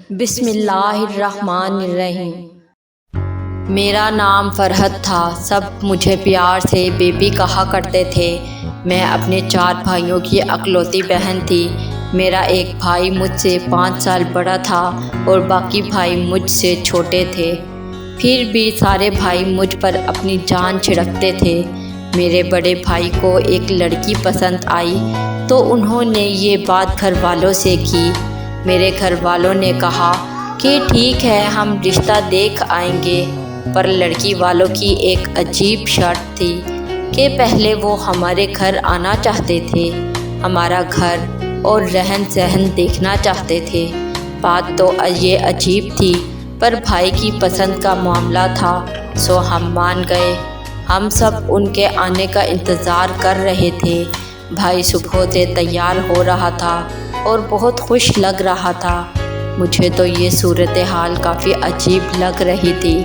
بسم اللہ الرحمن الرحیم۔ میرا نام فرحت تھا، سب مجھے پیار سے بیبی کہا کرتے تھے۔ میں اپنے 4 بھائیوں کی اکلوتی بہن تھی۔ میرا ایک بھائی مجھ سے 5 سال بڑا تھا اور باقی بھائی مجھ سے چھوٹے تھے۔ پھر بھی سارے بھائی مجھ پر اپنی جان چھڑکتے تھے۔ میرے بڑے بھائی کو ایک لڑکی پسند آئی تو انہوں نے یہ بات گھر والوں سے کی۔ میرے گھر والوں نے کہا کہ ٹھیک ہے، ہم رشتہ دیکھ آئیں گے، پر لڑکی والوں کی ایک عجیب شرط تھی کہ پہلے وہ ہمارے گھر آنا چاہتے تھے، ہمارا گھر اور رہن سہن دیکھنا چاہتے تھے۔ بات تو یہ عجیب تھی، پر بھائی کی پسند کا معاملہ تھا سو ہم مان گئے۔ ہم سب ان کے آنے کا انتظار کر رہے تھے۔ بھائی صبح سے تیار ہو رہا تھا اور بہت خوش لگ رہا تھا۔ مجھے تو یہ صورتحال کافی عجیب لگ رہی تھی۔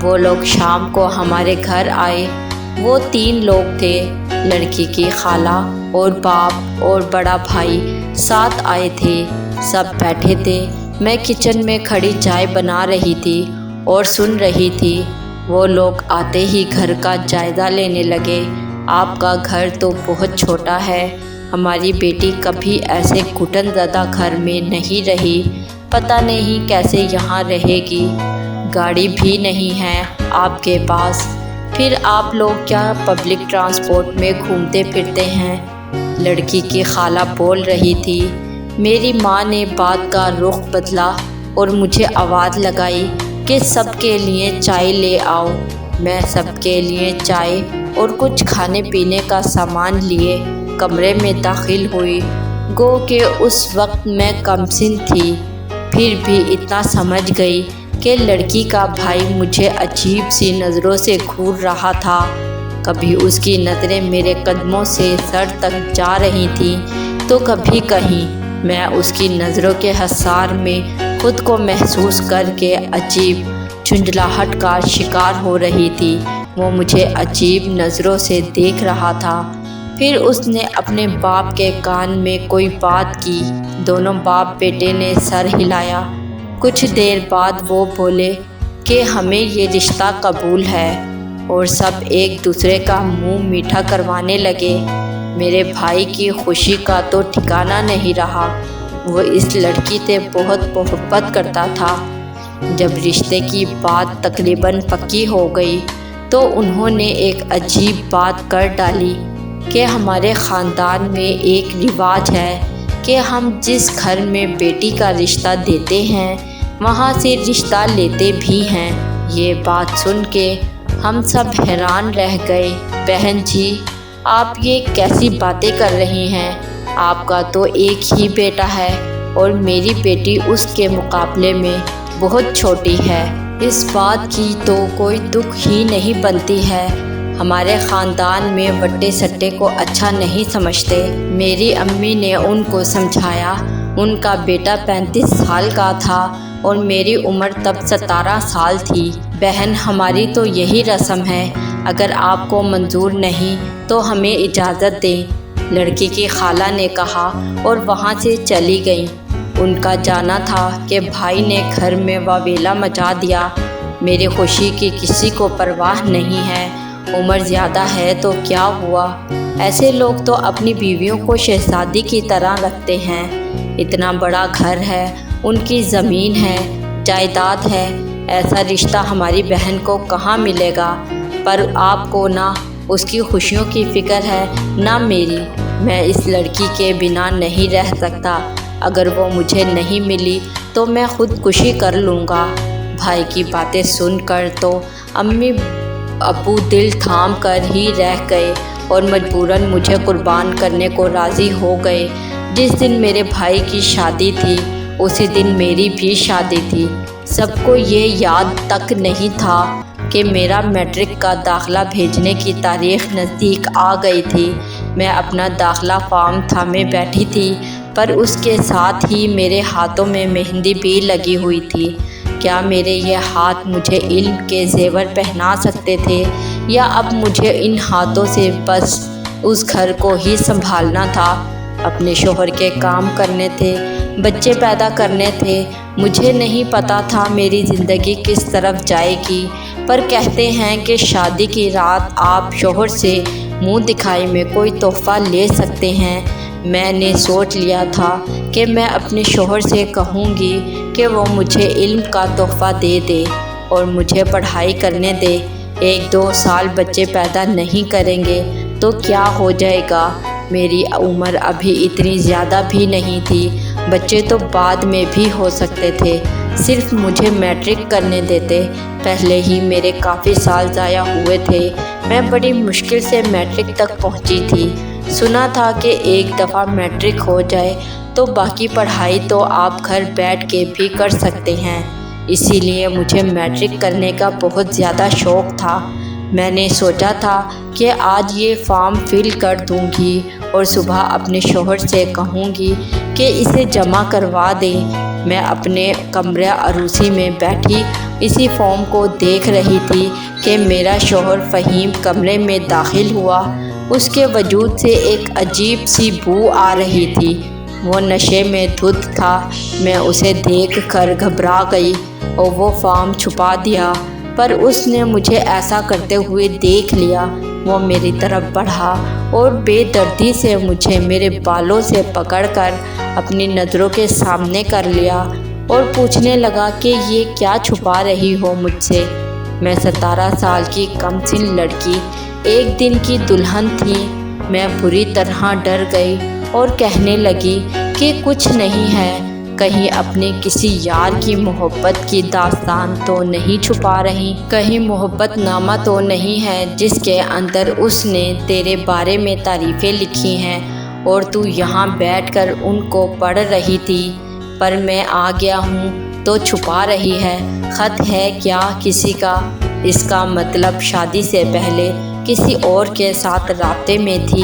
وہ لوگ شام کو ہمارے گھر آئے۔ وہ 3 لوگ تھے، لڑکی کی خالہ اور باپ اور بڑا بھائی ساتھ آئے تھے۔ سب بیٹھے تھے۔ میں کچن میں کھڑی چائے بنا رہی تھی اور سن رہی تھی۔ وہ لوگ آتے ہی گھر کا جائزہ لینے لگے۔ آپ کا گھر تو بہت چھوٹا ہے، ہماری بیٹی کبھی ایسے گھٹن زدہ گھر میں نہیں رہی، پتہ نہیں کیسے یہاں رہے گی، گاڑی بھی نہیں ہے آپ کے پاس، پھر آپ لوگ کیا پبلک ٹرانسپورٹ میں گھومتے پھرتے ہیں؟ لڑکی کی خالہ بول رہی تھی۔ میری ماں نے بات کا رخ بدلا اور مجھے آواز لگائی کہ سب کے لیے چائے لے آؤ۔ میں سب کے لیے چائے اور کچھ کھانے پینے کا سامان لیے کمرے میں داخل ہوئی۔ گو کہ اس وقت میں کم سن تھی، پھر بھی اتنا سمجھ گئی کہ لڑکی کا بھائی مجھے عجیب سی نظروں سے گھور رہا تھا۔ کبھی اس کی نظریں میرے قدموں سے سر تک جا رہی تھیں تو کبھی کہیں۔ میں اس کی نظروں کے حصار میں خود کو محسوس کر کے عجیب جھنجھلاہٹ کا شکار ہو رہی تھی۔ وہ مجھے عجیب نظروں سے دیکھ رہا تھا۔ پھر اس نے اپنے باپ کے کان میں کوئی بات کی۔ دونوں باپ بیٹے نے سر ہلایا۔ کچھ دیر بعد وہ بولے کہ ہمیں یہ رشتہ قبول ہے، اور سب ایک دوسرے کا منہ میٹھا کروانے لگے۔ میرے بھائی کی خوشی کا تو ٹھکانہ نہیں رہا۔ وہ اس لڑکی سے بہت محبت کرتا تھا۔ جب رشتے کی بات تقریباً پکی ہو گئی تو انہوں نے ایک عجیب بات کر ڈالی کہ ہمارے خاندان میں ایک رواج ہے کہ ہم جس گھر میں بیٹی کا رشتہ دیتے ہیں وہاں سے رشتہ لیتے بھی ہیں۔ یہ بات سن کے ہم سب حیران رہ گئے۔ بہن جی، آپ یہ کیسی باتیں کر رہی ہیں؟ آپ کا تو ایک ہی بیٹا ہے اور میری بیٹی اس کے مقابلے میں بہت چھوٹی ہے۔ اس بات کی تو کوئی دکھ ہی نہیں بنتی ہے۔ ہمارے خاندان میں وٹے سٹے کو اچھا نہیں سمجھتے۔ میری امی نے ان کو سمجھایا۔ ان کا بیٹا 35 سال کا تھا اور میری عمر تب 17 سال تھی۔ بہن، ہماری تو یہی رسم ہے، اگر آپ کو منظور نہیں تو ہمیں اجازت دیں، لڑکی کی خالہ نے کہا اور وہاں سے چلی گئیں۔ ان کا جانا تھا کہ بھائی نے گھر میں واویلا مچا دیا۔ میری خوشی کی کسی کو پرواہ نہیں ہے۔ عمر زیادہ ہے تو کیا ہوا، ایسے لوگ تو اپنی بیویوں کو شہزادی کی طرح رکھتے ہیں۔ اتنا بڑا گھر ہے، ان کی زمین ہے، جائیداد ہے، ایسا رشتہ ہماری بہن کو کہاں ملے گا؟ پر آپ کو نہ اس کی خوشیوں کی فکر ہے نہ میری۔ میں اس لڑکی کے بنا نہیں رہ سکتا، اگر وہ مجھے نہیں ملی تو میں خودکشی کر لوں گا۔ بھائی کی باتیں سن کر تو امی ابو دل تھام کر ہی رہ گئے اور مجبوراً مجھے قربان کرنے کو راضی ہو گئے۔ جس دن میرے بھائی کی شادی تھی اسی دن میری بھی شادی تھی۔ سب کو یہ یاد تک نہیں تھا کہ میرا میٹرک کا داخلہ بھیجنے کی تاریخ نزدیک آ گئی تھی۔ میں اپنا داخلہ فارم تھامے بیٹھی تھی، پر اس کے ساتھ ہی میرے ہاتھوں میں مہندی بھی لگی ہوئی تھی۔ کیا میرے یہ ہاتھ مجھے علم کے زیور پہنا سکتے تھے، یا اب مجھے ان ہاتھوں سے بس اس گھر کو ہی سنبھالنا تھا؟ اپنے شوہر کے کام کرنے تھے، بچے پیدا کرنے تھے۔ مجھے نہیں پتا تھا میری زندگی کس طرف جائے گی، پر کہتے ہیں کہ شادی کی رات آپ شوہر سے منہ دکھائی میں کوئی تحفہ لے سکتے ہیں۔ میں نے سوچ لیا تھا کہ میں اپنے شوہر سے کہوں گی کہ وہ مجھے علم کا تحفہ دے دے اور مجھے پڑھائی کرنے دے۔ 1-2 سال بچے پیدا نہیں کریں گے تو کیا ہو جائے گا؟ میری عمر ابھی اتنی زیادہ بھی نہیں تھی، بچے تو بعد میں بھی ہو سکتے تھے، صرف مجھے میٹرک کرنے دیتے۔ پہلے ہی میرے کافی سال ضائع ہوئے تھے، میں بڑی مشکل سے میٹرک تک پہنچی تھی۔ سنا تھا کہ ایک دفعہ میٹرک ہو جائے تو باقی پڑھائی تو آپ گھر بیٹھ کے بھی کر سکتے ہیں، اسی لیے مجھے میٹرک کرنے کا بہت زیادہ شوق تھا۔ میں نے سوچا تھا کہ آج یہ فارم فل کر دوں گی اور صبح اپنے شوہر سے کہوں گی کہ اسے جمع کروا دیں۔ میں اپنے کمرہ عروسی میں بیٹھی اسی فارم کو دیکھ رہی تھی کہ میرا شوہر فہیم کمرے میں داخل ہوا۔ اس کے وجود سے ایک عجیب سی بو آ رہی تھی، وہ نشے میں دھت تھا۔ میں اسے دیکھ کر گھبرا گئی اور وہ فارم چھپا دیا، پر اس نے مجھے ایسا کرتے ہوئے دیکھ لیا۔ وہ میری طرف بڑھا اور بے دردی سے مجھے میرے بالوں سے پکڑ کر اپنی نظروں کے سامنے کر لیا اور پوچھنے لگا کہ یہ کیا چھپا رہی ہو مجھ سے؟ میں 17 سال کی کم سن لڑکی، ایک دن کی دلہن تھی۔ میں بری طرح ڈر گئی اور کہنے لگی کہ کچھ نہیں ہے، کہیں اپنے کسی یار کی محبت کی داستان تو نہیں چھپا رہی؟ کہیں محبت نامہ تو نہیں ہے جس کے اندر اس نے تیرے بارے میں تعریفیں لکھی ہیں اور تو یہاں بیٹھ کر ان کو پڑھ رہی تھی؟ پر میں آ گیا ہوں تو چھپا رہی ہے۔ خط ہے کیا کسی کا؟ اس کا مطلب شادی سے پہلے کسی اور کے ساتھ رابطے میں تھی،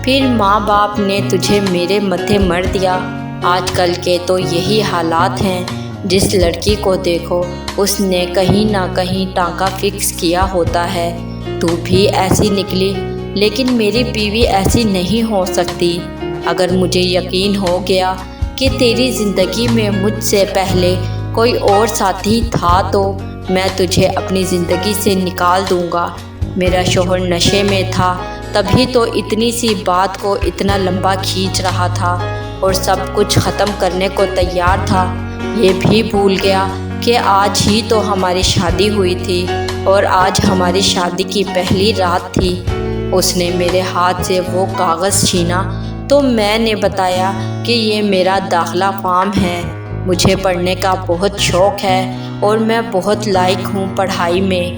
پھر ماں باپ نے تجھے میرے متھے مر دیا۔ آج کل کے تو یہی حالات ہیں، جس لڑکی کو دیکھو اس نے کہیں نہ کہیں ٹانکا فکس کیا ہوتا ہے۔ تو بھی ایسی نکلی، لیکن میری بیوی ایسی نہیں ہو سکتی۔ اگر مجھے یقین ہو گیا کہ تیری زندگی میں مجھ سے پہلے کوئی اور ساتھی تھا تو میں تجھے اپنی زندگی سے نکال دوں گا۔ میرا شوہر نشے میں تھا، تبھی تو اتنی سی بات کو اتنا لمبا کھینچ رہا تھا اور سب کچھ ختم کرنے کو تیار تھا۔ یہ بھی بھول گیا کہ آج ہی تو ہماری شادی ہوئی تھی اور آج ہماری شادی کی پہلی رات تھی۔ اس نے میرے ہاتھ سے وہ کاغذ چھینا تو میں نے بتایا کہ یہ میرا داخلہ فارم ہے، مجھے پڑھنے کا بہت شوق ہے اور میں بہت لائق ہوں پڑھائی میں۔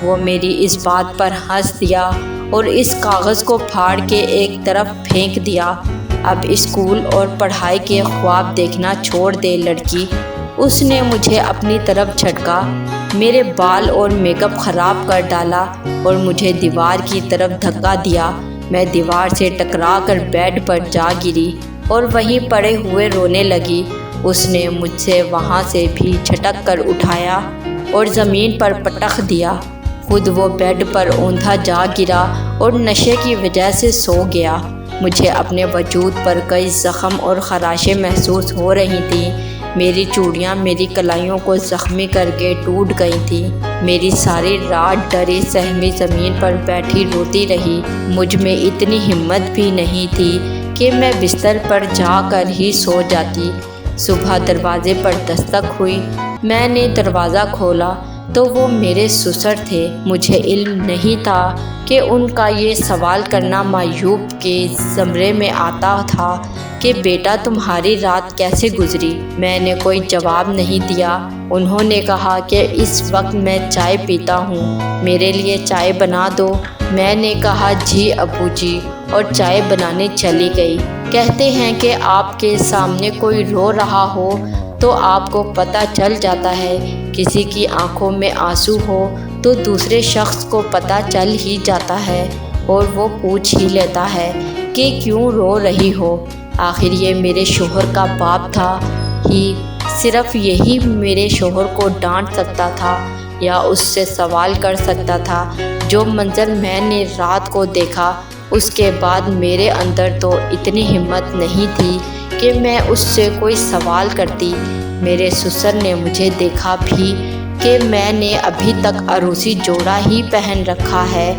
وہ میری اس بات پر ہنس دیا اور اس کاغذ کو پھاڑ کے ایک طرف پھینک دیا۔ اب اسکول اور پڑھائی کے خواب دیکھنا چھوڑ دے لڑکی۔ اس نے مجھے اپنی طرف جھٹکا، میرے بال اور میک اپ خراب کر ڈالا اور مجھے دیوار کی طرف دھکا دیا۔ میں دیوار سے ٹکرا کر بیڈ پر جا گری اور وہیں پڑے ہوئے رونے لگی۔ اس نے مجھ سے وہاں سے بھی جھٹک کر اٹھایا اور زمین پر پٹخ دیا۔ خود وہ بیڈ پر اوندھا جا گرا اور نشے کی وجہ سے سو گیا۔ مجھے اپنے وجود پر کئی زخم اور خراشیں محسوس ہو رہی تھیں۔ میری چوڑیاں میری کلائیوں کو زخمی کر کے ٹوٹ گئی تھیں۔ میری ساری رات ڈری سہمی زمین پر بیٹھی روتی رہی۔ مجھ میں اتنی ہمت بھی نہیں تھی کہ میں بستر پر جا کر ہی سو جاتی۔ صبح دروازے پر دستک ہوئی، میں نے دروازہ کھولا تو وہ میرے سسر تھے۔ مجھے علم نہیں تھا کہ ان کا یہ سوال کرنا معیوب کے زمرے میں آتا تھا کہ بیٹا تمہاری رات کیسے گزری؟ میں نے کوئی جواب نہیں دیا۔ انہوں نے کہا کہ اس وقت میں چائے پیتا ہوں، میرے لیے چائے بنا دو۔ میں نے کہا جی ابو جی، اور چائے بنانے چلی گئی۔ کہتے ہیں کہ آپ کے سامنے کوئی رو رہا ہو تو آپ کو پتہ چل جاتا ہے، کسی کی آنکھوں میں آنسو ہو تو دوسرے شخص کو پتہ چل ہی جاتا ہے اور وہ پوچھ ہی لیتا ہے کہ کیوں رو رہی ہو۔ آخر یہ میرے شوہر کا باپ تھا ہی، صرف یہی میرے شوہر کو ڈانٹ سکتا تھا یا اس سے سوال کر سکتا تھا۔ جو منظر میں نے رات کو دیکھا اس کے بعد میرے اندر تو اتنی ہمت نہیں تھی کہ میں اس سے کوئی سوال کرتی۔ میرے سسر نے مجھے دیکھا بھی کہ میں نے ابھی تک عروسی جوڑا ہی پہن رکھا ہے،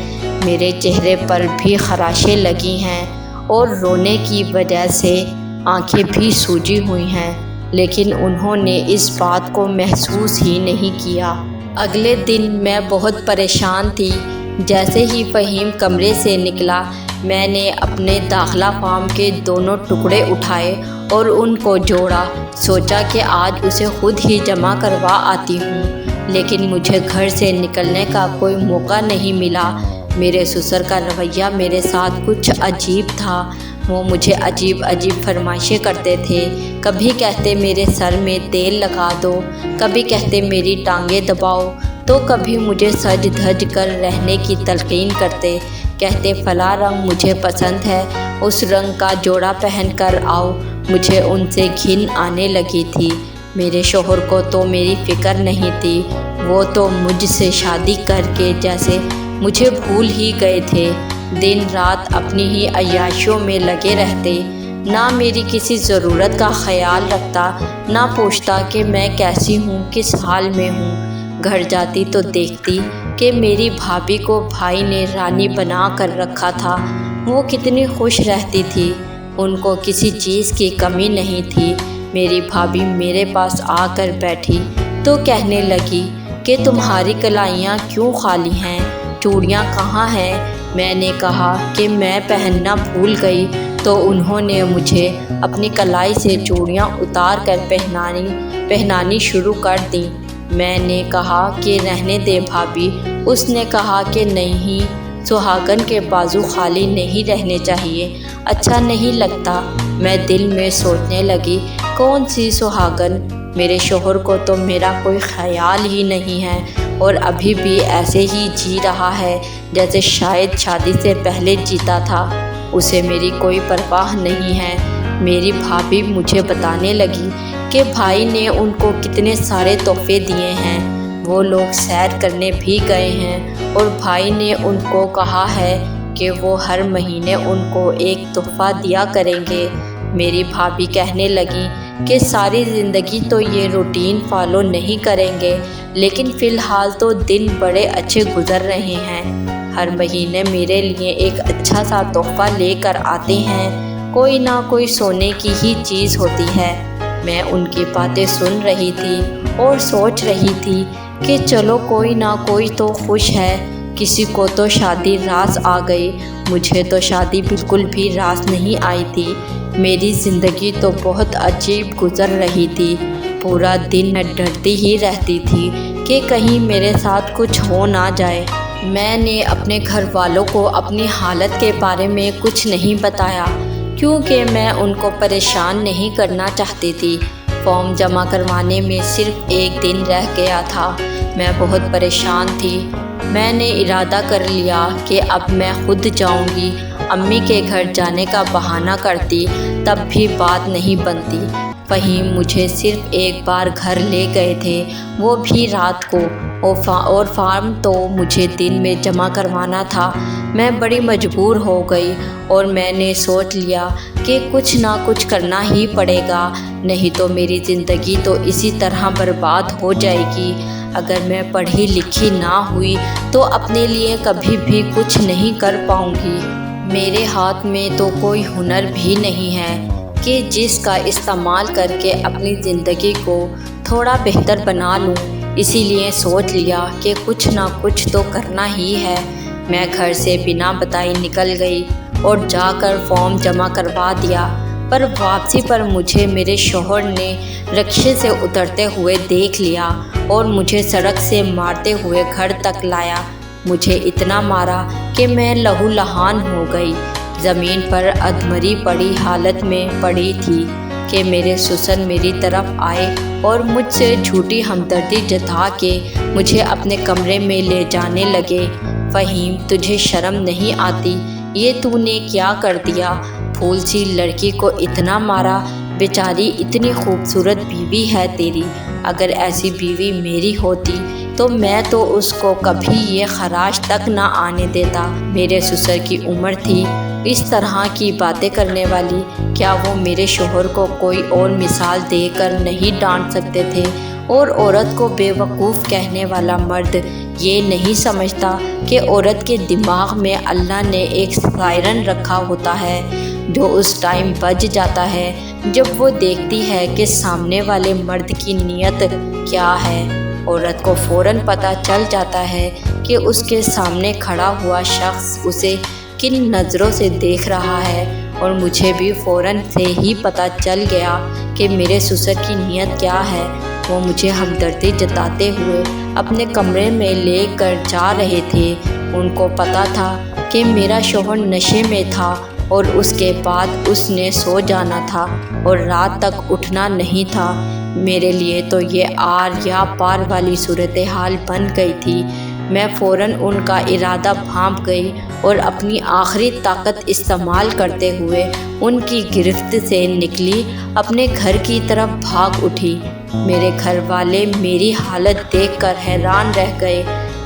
میرے چہرے پر بھی خراشیں لگی ہیں اور رونے کی وجہ سے آنکھیں بھی سوجی ہوئی ہیں، لیکن انہوں نے اس بات کو محسوس ہی نہیں کیا۔ اگلے دن میں بہت پریشان تھی۔ جیسے ہی فہیم کمرے سے نکلا، میں نے اپنے داخلہ فارم کے دونوں ٹکڑے اٹھائے اور ان کو جوڑا۔ سوچا کہ آج اسے خود ہی جمع کروا آتی ہوں، لیکن مجھے گھر سے نکلنے کا کوئی موقع نہیں ملا۔ میرے سسر کا رویہ میرے ساتھ کچھ عجیب تھا۔ وہ مجھے عجیب فرمائشیں کرتے تھے۔ کبھی کہتے میرے سر میں تیل لگا دو، کبھی کہتے میری ٹانگیں دباؤ، تو کبھی مجھے سج دھج کر رہنے کی تلقین کرتے۔ کہتے فلاں رنگ مجھے پسند ہے، اس رنگ کا جوڑا پہن کر آؤ۔ مجھے ان سے گھن آنے لگی تھی۔ میرے شوہر کو تو میری فکر نہیں تھی، وہ تو مجھ سے شادی کر کے جیسے مجھے بھول ہی گئے تھے۔ دن رات اپنی ہی عیاشیوں میں لگے رہتے، نہ میری کسی ضرورت کا خیال رکھتا، نہ پوچھتا کہ میں کیسی ہوں، کس حال میں ہوں۔ گھر جاتی تو دیکھتی کہ میری بھابھی کو بھائی نے رانی بنا کر رکھا تھا۔ وہ کتنی خوش رہتی تھی، ان کو کسی چیز کی کمی نہیں تھی۔ میری بھابھی میرے پاس آ کر بیٹھی تو کہنے لگی کہ تمہاری کلائیاں کیوں خالی ہیں، چوڑیاں کہاں ہیں؟ میں نے کہا کہ میں پہننا بھول گئی، تو انہوں نے مجھے اپنی کلائی سے چوڑیاں اتار کر پہنانی شروع کر دیں۔ میں نے کہا کہ رہنے دے بھابھی۔ اس نے کہا کہ نہیں، سہاگن کے بازو خالی نہیں رہنے چاہیے، اچھا نہیں لگتا۔ میں دل میں سوچنے لگی، کون سی سہاگن؟ میرے شوہر کو تو میرا کوئی خیال ہی نہیں ہے، اور ابھی بھی ایسے ہی جی رہا ہے جیسے شاید شادی سے پہلے جیتا تھا۔ اسے میری کوئی پرواہ نہیں ہے۔ میری بھابھی مجھے بتانے لگی کہ بھائی نے ان کو کتنے سارے تحفے دیے ہیں، وہ لوگ سیر کرنے بھی گئے ہیں، اور بھائی نے ان کو کہا ہے کہ وہ ہر مہینے ان کو ایک تحفہ دیا کریں گے۔ میری بھابھی کہنے لگی کہ ساری زندگی تو یہ روٹین فالو نہیں کریں گے، لیکن فی الحال تو دن بڑے اچھے گزر رہے ہیں، ہر مہینے میرے لیے ایک اچھا سا تحفہ لے کر آتے ہیں، کوئی نہ کوئی سونے کی ہی چیز ہوتی ہے۔ میں ان کی باتیں سن رہی تھی اور سوچ رہی تھی کہ چلو کوئی نہ کوئی تو خوش ہے، کسی کو تو شادی راس آ گئی، مجھے تو شادی بالکل بھی راس نہیں آئی تھی۔ میری زندگی تو بہت عجیب گزر رہی تھی، پورا دن میں ڈرتی ہی رہتی تھی کہ کہیں میرے ساتھ کچھ ہو نہ جائے۔ میں نے اپنے گھر والوں کو اپنی حالت کے بارے میں کچھ نہیں بتایا، کیونکہ میں ان کو پریشان نہیں کرنا چاہتی تھی۔ فارم جمع کروانے میں صرف ایک دن رہ گیا تھا، میں بہت پریشان تھی۔ میں نے ارادہ کر لیا کہ اب میں خود جاؤں گی۔ امی کے گھر جانے کا بہانہ کرتی، تب بھی بات نہیں بنتی۔ فہیم مجھے صرف ایک بار گھر لے گئے تھے، وہ بھی رات کو، اور فارم تو مجھے دن میں جمع کروانا تھا۔ میں بڑی مجبور ہو گئی، اور میں نے سوچ لیا کہ کچھ نہ کچھ کرنا ہی پڑے گا، نہیں تو میری زندگی تو اسی طرح برباد ہو جائے گی۔ اگر میں پڑھی لکھی نہ ہوئی تو اپنے لیے کبھی بھی کچھ نہیں کر پاؤں گی۔ میرے ہاتھ میں تو کوئی ہنر بھی نہیں ہے کہ جس کا استعمال کر کے اپنی زندگی کو تھوڑا بہتر بنا لوں۔ اسی لیے سوچ لیا کہ کچھ نہ کچھ تو کرنا ہی ہے۔ میں گھر سے بنا بتائی نکل گئی اور جا کر فارم جمع کروا دیا، پر واپسی پر مجھے میرے شوہر نے رکشے سے اترتے ہوئے دیکھ لیا اور مجھے سڑک سے مارتے ہوئے گھر تک لایا۔ مجھے اتنا مارا کہ میں لہو لہان ہو گئی، زمین پر ادھمری پڑی حالت میں پڑی تھی کہ میرے سسر میری طرف آئے اور مجھ سے جھوٹی ہمدردی جتا کے مجھے اپنے کمرے میں لے جانے لگے۔ فہیم، تجھے شرم نہیں آتی؟ یہ تو نے کیا کر دیا؟ پھول سی لڑکی کو اتنا مارا، بیچاری اتنی خوبصورت بیوی ہے تیری، اگر ایسی بیوی میری ہوتی تو میں تو اس کو کبھی یہ خراش تک نہ آنے دیتا۔ میرے سسر کی عمر تھی اس طرح کی باتیں کرنے والی، کیا وہ میرے شوہر کو کوئی اور مثال دے کر نہیں ڈانٹ سکتے تھے؟ اور عورت کو بے وقوف کہنے والا مرد یہ نہیں سمجھتا کہ عورت کے دماغ میں اللہ نے ایک سائرن رکھا ہوتا ہے جو اس ٹائم بج جاتا ہے جب وہ دیکھتی ہے کہ سامنے والے مرد کی نیت کیا ہے۔ عورت کو فوراً پتہ چل جاتا ہے کہ اس کے سامنے کھڑا ہوا شخص اسے کن نظروں سے دیکھ رہا ہے، اور مجھے بھی فوراً سے ہی پتہ چل گیا کہ میرے سسر کی نیت کیا ہے۔ وہ مجھے ہمدردی جتاتے ہوئے اپنے کمرے میں لے کر جا رہے تھے۔ ان کو پتہ تھا کہ میرا شوہر نشے میں تھا اور اس کے بعد اس نے سو جانا تھا اور رات تک اٹھنا نہیں تھا۔ میرے لیے تو یہ آر یا پار والی صورتحال بن گئی تھی۔ میں فوراً ان کا ارادہ بھانپ گئی اور اپنی آخری طاقت استعمال کرتے ہوئے ان کی گرفت سے نکلی، اپنے گھر کی طرف بھاگ اٹھی۔ میرے گھر والے میری حالت دیکھ کر حیران رہ گئے۔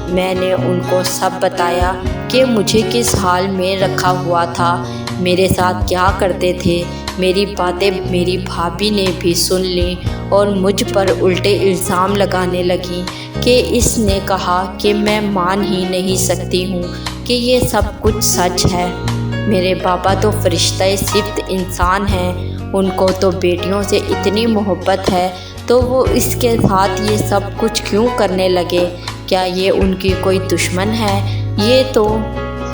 میں نے ان کو سب بتایا کہ مجھے کس حال میں رکھا ہوا تھا، میرے ساتھ کیا کرتے تھے۔ میری باتیں میری بھابھی نے بھی سن لیں اور مجھ پر الٹے الزام لگانے لگیں کہ اس نے کہا کہ میں مان ہی نہیں سکتی ہوں کہ یہ سب کچھ سچ ہے۔ میرے بابا تو فرشتہ صفت انسان ہیں، ان کو تو بیٹیوں سے اتنی محبت ہے، تو وہ اس کے ساتھ یہ سب کچھ کیوں کرنے لگے؟ کیا یہ ان کی کوئی دشمن ہے؟ یہ تو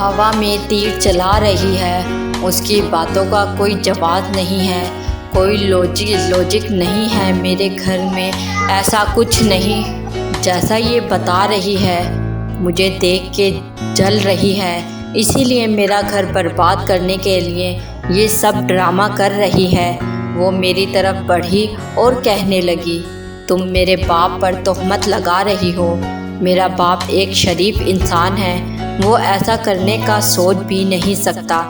ہوا میں تیر چلا رہی ہے، اس کی باتوں کا کوئی جواز نہیں ہے، کوئی لوجک نہیں ہے۔ میرے گھر میں ایسا کچھ نہیں جیسا یہ بتا رہی ہے، مجھے دیکھ کے جل رہی ہے، اسی لیے میرا گھر برباد کرنے کے لیے یہ سب ڈرامہ کر رہی ہے۔ وہ میری طرف بڑھی اور کہنے لگی، تم میرے باپ پر تہمت لگا رہی ہو۔ میرا باپ ایک شریف انسان ہے، وہ ایسا کرنے کا سوچ بھی نہیں سکتا۔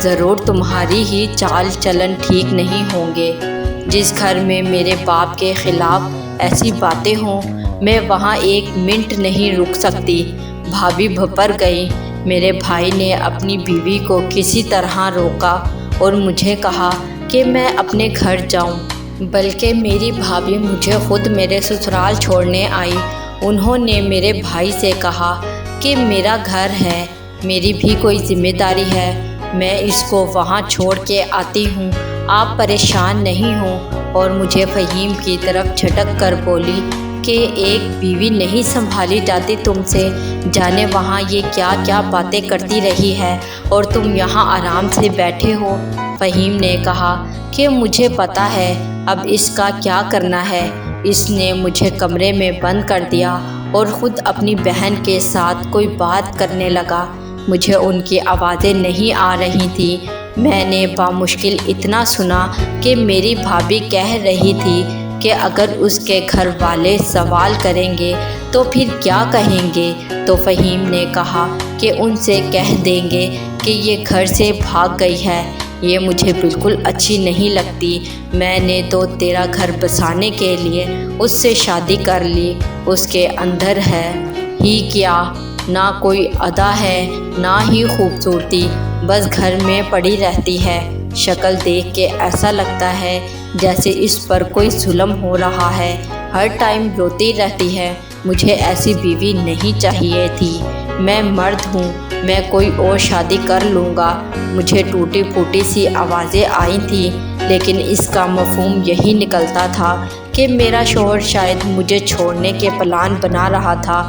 ضرور تمہاری ہی چال چلن ٹھیک نہیں ہوں گے۔ جس گھر میں میرے باپ کے خلاف ایسی باتیں ہوں، میں وہاں ایک منٹ نہیں رک سکتی۔ بھابھی بھپر گئی۔ میرے بھائی نے اپنی بیوی کو کسی طرح روکا اور مجھے کہا کہ میں اپنے گھر جاؤں، بلکہ میری بھابھی مجھے خود میرے سسرال چھوڑنے آئی۔ انہوں نے میرے بھائی سے کہا کہ میرا گھر ہے، میری بھی کوئی ذمہ داری ہے، میں اس کو وہاں چھوڑ کے آتی ہوں، آپ پریشان نہیں ہوں۔ اور مجھے فہیم کی طرف جھٹک کر بولی کہ ایک بیوی نہیں سنبھالی جاتی تم سے، جانے وہاں یہ کیا کیا باتیں کرتی رہی ہے اور تم یہاں آرام سے بیٹھے ہو۔ فہیم نے کہا کہ مجھے پتہ ہے اب اس کا کیا کرنا ہے۔ اس نے مجھے کمرے میں بند کر دیا اور خود اپنی بہن کے ساتھ کوئی بات کرنے لگا۔ مجھے ان کی آوازیں نہیں آ رہی تھیں۔ میں نے بامشکل اتنا سنا کہ میری بھابھی کہہ رہی تھی کہ اگر اس کے گھر والے سوال کریں گے تو پھر کیا کہیں گے، تو فہیم نے کہا کہ ان سے کہہ دیں گے کہ یہ گھر سے بھاگ گئی ہے۔ یہ مجھے بالکل اچھی نہیں لگتی۔ میں نے تو تیرا گھر بسانے کے لیے اس سے شادی کر لی، اس کے اندر ہے ہی کیا، نہ کوئی ادا ہے نہ ہی خوبصورتی، بس گھر میں پڑی رہتی ہے۔ شکل دیکھ کے ایسا لگتا ہے جیسے اس پر کوئی ظلم ہو رہا ہے، ہر ٹائم روتی رہتی ہے۔ مجھے ایسی بیوی نہیں چاہیے تھی۔ میں مرد ہوں، میں کوئی اور شادی کر لوں گا۔ مجھے ٹوٹی پھوٹی سی آوازیں آئی تھیں، لیکن اس کا مفہوم یہی نکلتا تھا کہ میرا شوہر شاید مجھے چھوڑنے کے پلان بنا رہا تھا،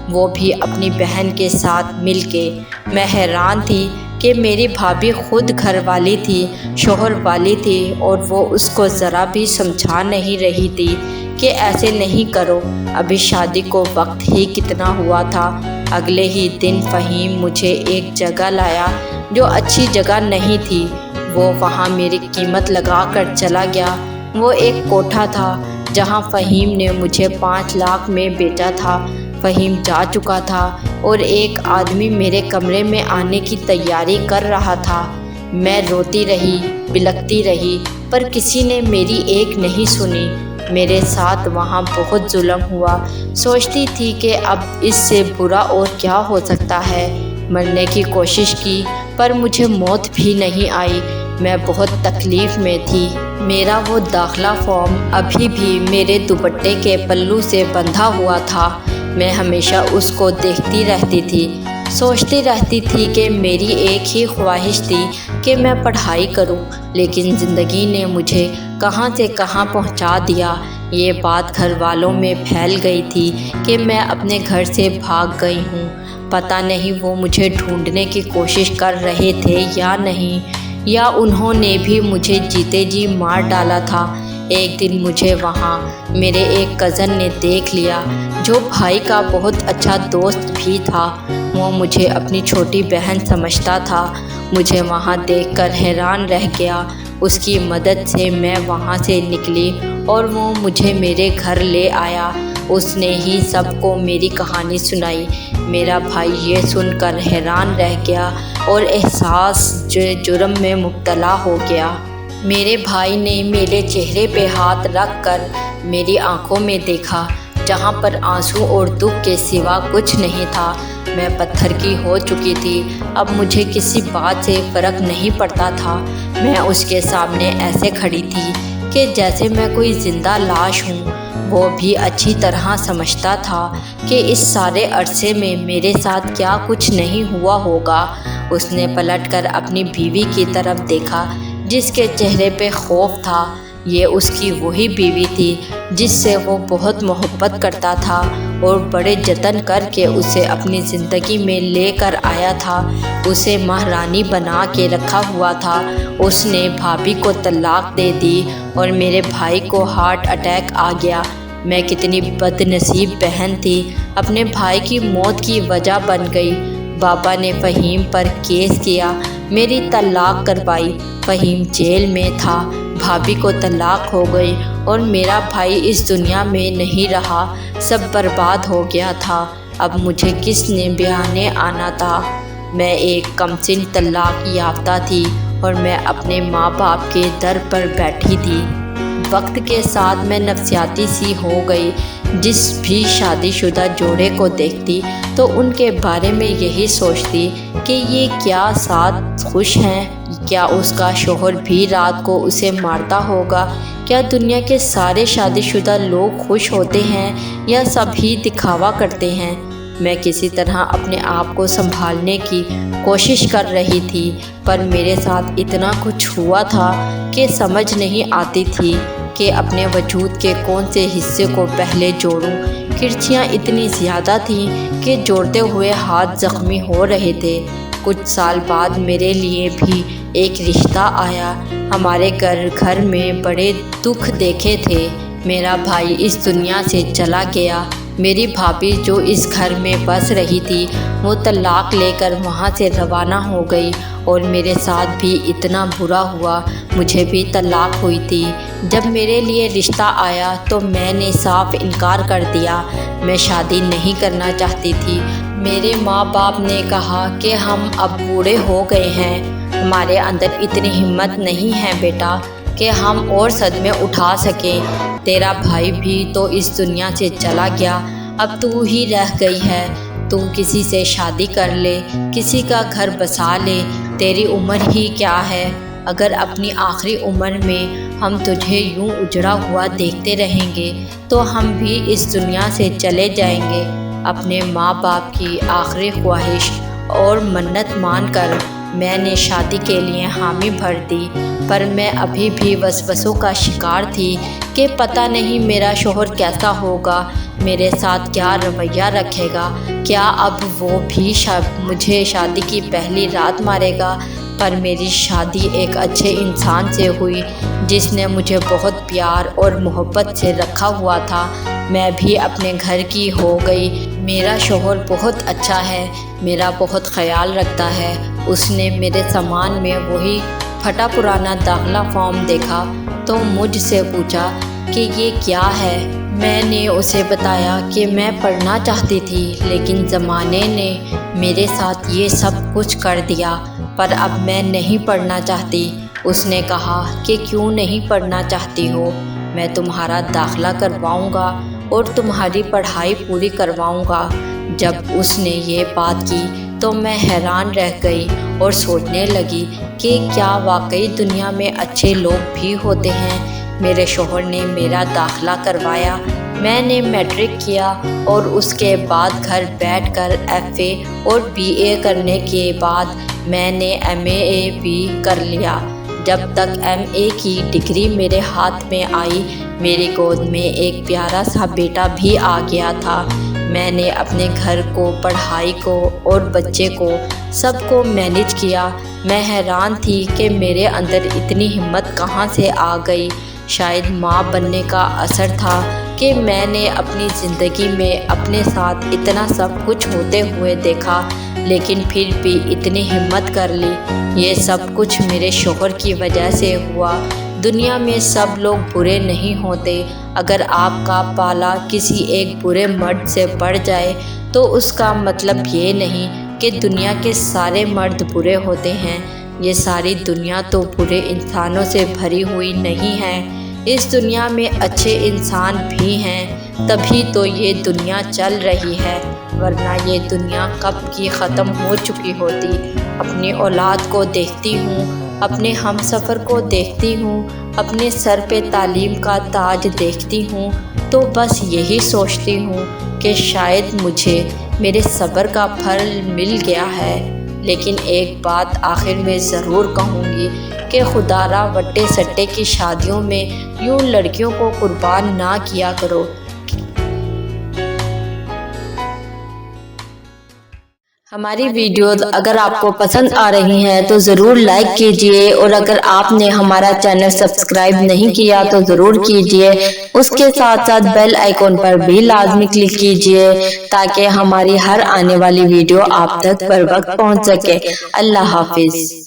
وہ بھی اپنی بہن کے ساتھ مل کے۔ میں حیران تھی کہ میری بھابھی خود گھر والی تھی، شوہر والی تھی، اور وہ اس کو ذرا بھی سمجھا نہیں رہی تھی کہ ایسے نہیں کرو، ابھی شادی کو وقت ہی کتنا ہوا تھا۔ اگلے ہی دن فہیم مجھے ایک جگہ لایا جو اچھی جگہ نہیں تھی، وہ وہاں میری قیمت لگا کر چلا گیا۔ وہ ایک کوٹھا تھا جہاں فہیم نے مجھے 5 لاکھ میں بیچا تھا۔ فہیم جا چکا تھا اور ایک آدمی میرے کمرے میں آنے کی تیاری کر رہا تھا۔ میں روتی رہی، بلکتی رہی، پر کسی نے میری ایک نہیں سنی۔ میرے ساتھ وہاں بہت ظلم ہوا۔ سوچتی تھی کہ اب اس سے برا اور کیا ہو سکتا ہے۔ مرنے کی کوشش کی، پر مجھے موت بھی نہیں آئی۔ میں بہت تکلیف میں تھی۔ میرا وہ داخلہ فارم ابھی بھی میرے دوپٹے کے پلو سے بندھا ہوا تھا۔ میں ہمیشہ اس کو دیکھتی رہتی تھی، سوچتی رہتی تھی کہ میری ایک ہی خواہش تھی کہ میں پڑھائی کروں، لیکن زندگی نے مجھے کہاں سے کہاں پہنچا دیا۔ یہ بات گھر والوں میں پھیل گئی تھی کہ میں اپنے گھر سے بھاگ گئی ہوں۔ پتہ نہیں وہ مجھے ڈھونڈنے کی کوشش کر رہے تھے یا نہیں، یا انہوں نے بھی مجھے جیتے جی مار ڈالا تھا۔ ایک دن مجھے وہاں میرے ایک کزن نے دیکھ لیا، جو بھائی کا بہت اچھا دوست بھی تھا۔ وہ مجھے اپنی چھوٹی بہن سمجھتا تھا۔ مجھے وہاں دیکھ کر حیران رہ گیا۔ اس کی مدد سے میں وہاں سے نکلی اور وہ مجھے میرے گھر لے آیا۔ اس نے ہی سب کو میری کہانی سنائی۔ میرا بھائی یہ سن کر حیران رہ گیا اور احساس جرم میں مبتلا ہو گیا۔ میرے بھائی نے میرے چہرے پہ ہاتھ رکھ کر میری آنکھوں میں دیکھا، جہاں پر آنسو اور دکھ کے سوا کچھ نہیں تھا۔ میں پتھر کی ہو چکی تھی۔ اب مجھے کسی بات سے فرق نہیں پڑتا تھا۔ میں اس کے سامنے ایسے کھڑی تھی کہ جیسے میں کوئی زندہ لاش ہوں۔ وہ بھی اچھی طرح سمجھتا تھا کہ اس سارے عرصے میں میرے ساتھ کیا کچھ نہیں ہوا ہوگا۔ اس نے پلٹ کر اپنی بیوی کی طرف دیکھا، جس کے چہرے پہ خوف تھا۔ یہ اس کی وہی بیوی تھی جس سے وہ بہت محبت کرتا تھا اور بڑے جتن کر کے اسے اپنی زندگی میں لے کر آیا تھا۔ اسے مہرانی بنا کے رکھا ہوا تھا۔ اس نے بھابھی کو طلاق دے دی اور میرے بھائی کو ہارٹ اٹیک آ گیا۔ میں کتنی بد نصیب بہن تھی، اپنے بھائی کی موت کی وجہ بن گئی۔ بابا نے فہیم پر کیس کیا، میری طلاق کروائی۔ فہیم جیل میں تھا، بھابھی کو طلاق ہو گئی اور میرا بھائی اس دنیا میں نہیں رہا، سب برباد ہو گیا تھا۔ اب مجھے کس نے بیانے آنا تھا؟ میں ایک کمسن طلاق یافتہ تھی اور میں اپنے ماں باپ کے در پر بیٹھی تھی۔ وقت کے ساتھ میں نفسیاتی سی ہو گئی۔ جس بھی شادی شدہ جوڑے کو دیکھتی تو ان کے بارے میں یہی سوچتی کہ یہ کیا ساتھ خوش ہیں؟ کیا اس کا شوہر بھی رات کو اسے مارتا ہوگا؟ کیا دنیا کے سارے شادی شدہ لوگ خوش ہوتے ہیں یا سب ہی دکھاوا کرتے ہیں؟ میں کسی طرح اپنے آپ کو سنبھالنے کی کوشش کر رہی تھی، پر میرے ساتھ اتنا کچھ ہوا تھا کہ سمجھ نہیں آتی تھی کہ اپنے وجود کے کون سے حصے کو پہلے جوڑوں۔ کرچیاں اتنی زیادہ تھیں کہ جوڑتے ہوئے ہاتھ زخمی ہو رہے تھے۔ کچھ سال بعد میرے لیے بھی ایک رشتہ آیا۔ ہمارے گھر میں بڑے دکھ دیکھے تھے۔ میرا بھائی اس دنیا سے چلا گیا۔ میری بھابھی جو اس گھر میں بس رہی تھی، وہ طلاق لے کر وہاں سے روانہ ہو گئی اور میرے ساتھ بھی اتنا برا ہوا۔ مجھے بھی طلاق ہوئی تھی۔ جب میرے لیے رشتہ آیا تو میں نے صاف انکار کر دیا۔ میں شادی نہیں کرنا چاہتی تھی۔ میرے ماں باپ نے کہا کہ ہم اب بوڑھے ہو گئے ہیں، ہمارے اندر اتنی ہمت نہیں ہے بیٹا کہ ہم اور صدمے اٹھا سکیں۔ تیرا بھائی بھی تو اس دنیا سے چلا گیا، اب تو ہی رہ گئی ہے۔ تو کسی سے شادی کر لے، کسی کا گھر بسا لے۔ تیری عمر ہی کیا ہے؟ اگر اپنی آخری عمر میں ہم تجھے یوں اجڑا ہوا دیکھتے رہیں گے تو ہم بھی اس دنیا سے چلے جائیں گے۔ اپنے ماں باپ کی آخری خواہش اور منت مان کر میں نے شادی کے لیے حامی بھر دی، پر میں ابھی بھی وسوسوں کا شکار تھی کہ پتہ نہیں میرا شوہر کیسا ہوگا، میرے ساتھ کیا رویہ رکھے گا، کیا اب وہ بھی مجھے شادی کی پہلی رات مارے گا۔ پر میری شادی ایک اچھے انسان سے ہوئی جس نے مجھے بہت پیار اور محبت سے رکھا ہوا تھا۔ میں بھی اپنے گھر کی ہو گئی۔ میرا شوہر بہت اچھا ہے، میرا بہت خیال رکھتا ہے۔ اس نے میرے سامان میں وہی پھٹا پرانا داخلہ فارم دیکھا تو مجھ سے پوچھا کہ یہ کیا ہے۔ میں نے اسے بتایا کہ میں پڑھنا چاہتی تھی، لیکن زمانے نے میرے ساتھ یہ سب کچھ کر دیا، پر اب میں نہیں پڑھنا چاہتی۔ اس نے کہا کہ کیوں نہیں پڑھنا چاہتی ہو؟ میں تمہارا داخلہ کرواؤں گا اور تمہاری پڑھائی پوری کرواؤں گا۔ جب اس نے یہ بات کی تو میں حیران رہ گئی اور سوچنے لگی کہ کیا واقعی دنیا میں اچھے لوگ بھی ہوتے ہیں۔ میرے شوہر نے میرا داخلہ کروایا، میں نے میٹرک کیا اور اس کے بعد گھر بیٹھ کر FA اور BA کرنے کے بعد میں نے MA بھی کر لیا۔ جب تک MA کی ڈگری میرے ہاتھ میں آئی، میری گود میں ایک پیارا سا بیٹا بھی آ گیا تھا۔ میں نے اپنے گھر کو، پڑھائی کو اور بچے کو سب کو مینیج کیا۔ میں حیران تھی کہ میرے اندر اتنی ہمت کہاں سے آ گئی۔ شاید ماں بننے کا اثر تھا کہ میں نے اپنی زندگی میں اپنے ساتھ اتنا سب کچھ ہوتے ہوئے دیکھا، لیکن پھر بھی اتنی ہمت کر لی۔ یہ سب کچھ میرے شوہر کی وجہ سے ہوا۔ دنیا میں سب لوگ برے نہیں ہوتے۔ اگر آپ کا پالا کسی ایک برے مرد سے پڑ جائے تو اس کا مطلب یہ نہیں کہ دنیا کے سارے مرد برے ہوتے ہیں۔ یہ ساری دنیا تو برے انسانوں سے بھری ہوئی نہیں ہے۔ اس دنیا میں اچھے انسان بھی ہیں، تبھی تو یہ دنیا چل رہی ہے، ورنہ یہ دنیا کب کی ختم ہو چکی ہوتی۔ اپنی اولاد کو دیکھتی ہوں، اپنے ہم سفر کو دیکھتی ہوں، اپنے سر پہ تعلیم کا تاج دیکھتی ہوں تو بس یہی سوچتی ہوں کہ شاید مجھے میرے صبر کا پھل مل گیا ہے۔ لیکن ایک بات آخر میں ضرور کہوں گی کہ خدا را وٹے سٹے کی شادیوں میں یوں لڑکیوں کو قربان نہ کیا کرو۔ ہماری ویڈیوز اگر آپ کو پسند آ رہی ہیں تو ضرور لائک کیجئے، اور اگر آپ نے ہمارا چینل سبسکرائب نہیں کیا تو ضرور کیجئے۔ اس کے ساتھ ساتھ بیل آئیکن پر بھی لازمی کلک کیجئے تاکہ ہماری ہر آنے والی ویڈیو آپ تک بر وقت پہنچ سکے۔ اللہ حافظ۔